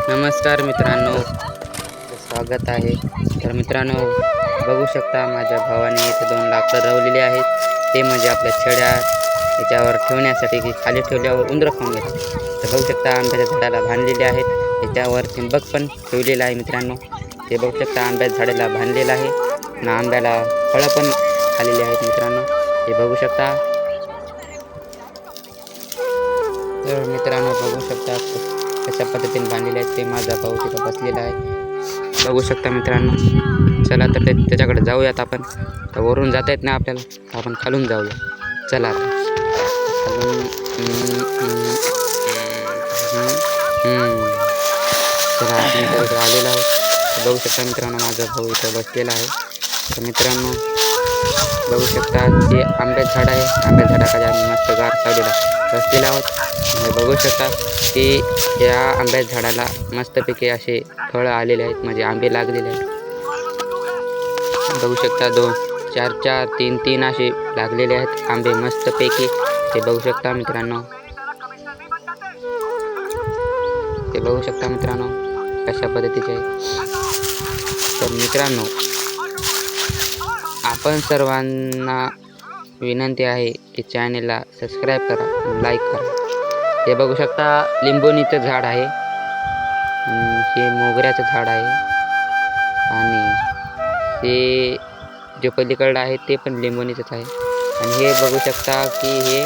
नमस्कार मित्रांनो, स्वागत आहे. तर मित्रांनो, बघू शकता माझ्या भावाने इथे 2 लाकडं रवलेली आहेत. ते म्हणजे आपल्या छड्या याच्यावर ठेवण्यासाठी की खाली ठेवल्यावर उंदरं खाऊन घेतात. तर बघू शकता आंब्याच्या झाडाला बांधलेले आहेत. याच्यावर ठिबक पण ठेवलेलं आहे मित्रांनो. ते बघू शकता आंब्याच्या झाडाला बांधलेलं आहे आणि आंब्याला फळं पण आलेली आहेत मित्रांनो. हे बघू शकता. तर मित्रांनो बघू शकता कशा पद्धतीने बांधलेले आहेत. ते माझा भाऊ तिथं बसलेला आहे. बघू शकता मित्रांनो. चला तर त्याच्याकडे जाऊयात आपण. तर वरून जाता येत नाही आपल्याला, तर आपण खालून जाऊया. चला आता खालून. चला आपण इकडे आलेलो आहोत. तर बघू शकता मित्रांनो माझा भाऊ इथं बसलेला आहे. तर मित्रांनो बघू शकता हे आंब्याचं झाड आहे. आंब्याच्या झाडाखाली आम्ही मस्त गार सावलीला बसलेलो आहोत. बघू शकता की या आंब्याच्या झाडाला मस्तपैकी असे फळं आलेले आहेत, म्हणजे आंबे लागलेले आहेत. बघू शकता 2 4 4 3 3 असे लागलेले आहेत आंबे मस्तपैकी. ते बघू शकता मित्रांनो. ते बघू शकता मित्रांनो कशा पद्धतीचे आहे. तर मित्रांनो आपण सर्वांना विनंती आहे की चॅनेलला सबस्क्राईब करा आणि लाईक करा. हे बघू शकता लिंबोणीचं झाड आहे, हे मोगऱ्याचं झाड आहे आणि हे जे पलीकडं आहे ते पण लिंबोणीचंच आहे. आणि हे बघू शकता की हे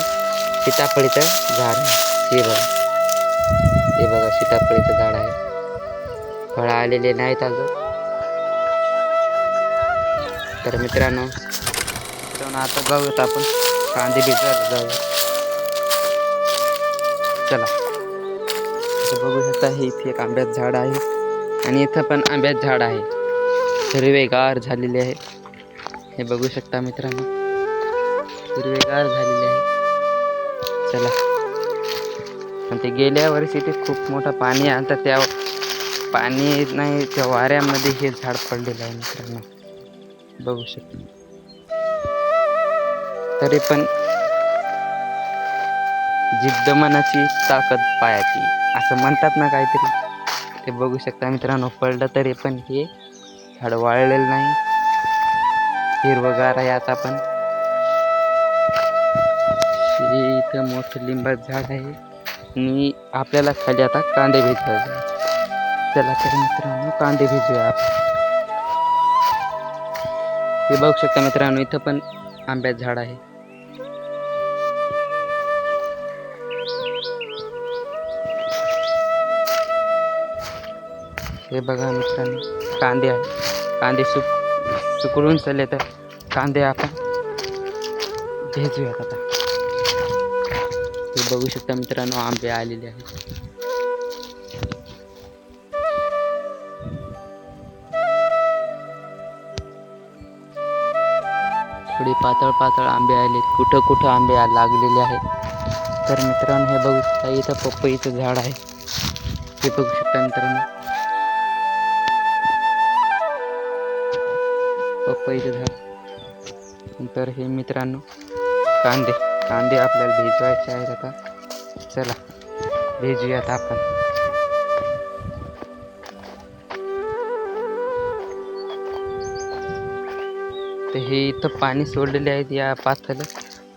सीताफळीचं झाड आहे. हे बघा सीताफळीचं झाड आहे. फळं आलेले नाहीत अजून. तर मित्रांनो आता जाऊयात आपण कांदे भिजवायला जाऊया. चला. इथं बघू शकता हे इथे एक आंब्याचं झाड आहे आणि इथं पण आंब्याचं झाड आहे. हिरवेगार झालेले आहे. हे बघू शकता मित्रांनो, हिरवेगार झालेले आहे. चला. आणि ते गेल्या वर्षी ते खूप मोठं पाणी आलं, तर त्या पाणी नाही त्या वाऱ्यामध्ये हे झाड पडलेलं आहे मित्रांनो. बघू शकता. तरी पण जिद्द मनाची ताकद पायाची असं म्हणतात ना काहीतरी. ते बघू शकता मित्रांनो, पडलं तरी पण हे झाड वाळलेलं नाही, हिरवगार आहे. आता पण हे इथं मोठं लिंबाचं झाड आहे आणि आपल्याला खाली आता कांदे भिजवायचे. चला तर मित्रांनो कांदे भिजूया आपण. हे बघू शकता मित्रांनो इथं पण आंब्याचं झाड आहे. हे बघा मित्रांनो कांदे आहे. कांदे सुकळून चालले, तर कांदे आपण भिजूयात आता. हे बघू शकता मित्रांनो आंबे आलेले आहेत. थोडी पातळ पातळ आंबे आले, कुठं कुठं आंबे लागलेले आहेत. तर मित्रांनो हे बघू शकता इथं पपईचं झाड आहे. हे बघू शकता मित्रांनो पपईचं झाड. तर हे मित्रांनो कांदे आपल्याला भिजवायचे आहेत आता. चला भिजूयात आपण. तर हे इथं पाणी सोडलेले आहेत या पाथलं.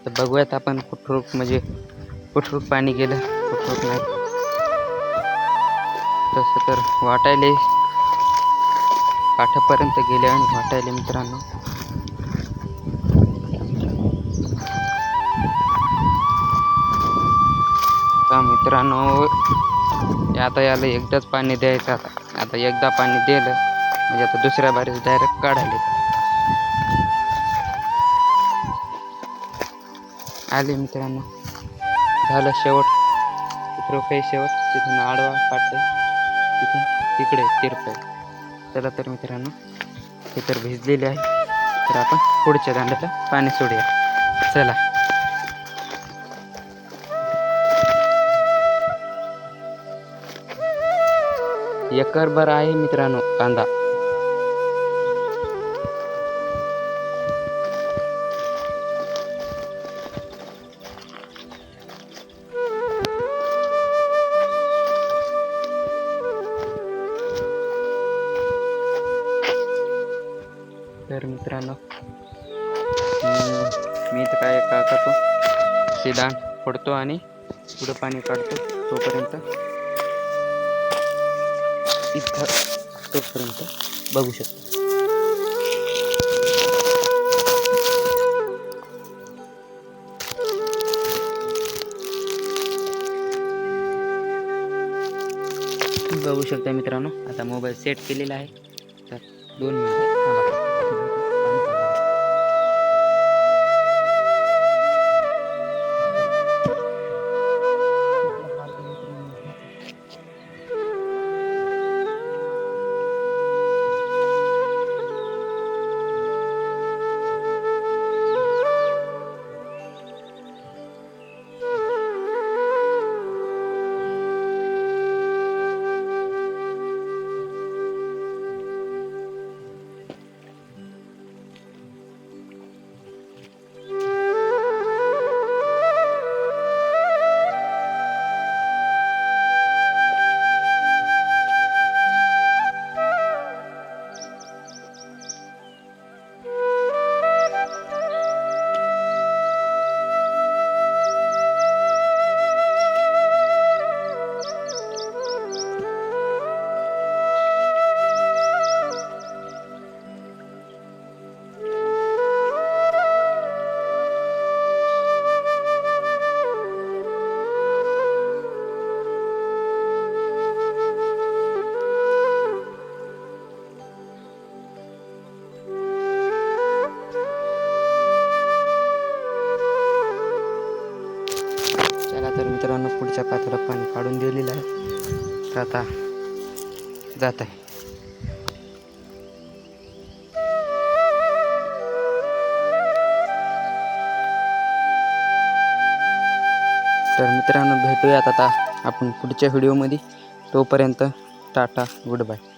तर बघूयात आपण कुठून पाणी गेलं, कुठून नाही. तसं तर वाटायले काठापर्यंत गेले आणि वाटायले मित्रांनो. मित्रांनो आता याला एकदाच पाणी द्यायचं. आता एकदा पाणी दिलं म्हणजे आता दुसऱ्या बारीस डायरेक्ट काढायला आले मित्रांनो. झालं शेवट, रुपये शेवट. तिथून आडवा पाट तिथून तिकडे तिरपे. चला तर मित्रांनो हे तर भिजलेले आहे. तर आपण पुढच्या दांड्याला पाणी सोडूया. चला. एकरभर आहे मित्रांनो कांदा. तर मित्रांनो मी तर काय करतो, शिदान फोडतो आणि पुढं पाणी काढतो तोपर्यंत बघू शकतो. बघू शकता मित्रांनो, आता मोबाईल सेट केलेला आहे. तर 2 मिनिटं थांबा. चला तर मित्रांनो, पुढच्या पात्रात पाणी काढून दिलेलं आहे. तर आता जात आहे. तर मित्रांनो, भेटूयात आता आपण पुढच्या व्हिडिओमध्ये. तोपर्यंत टाटा, गुड बाय.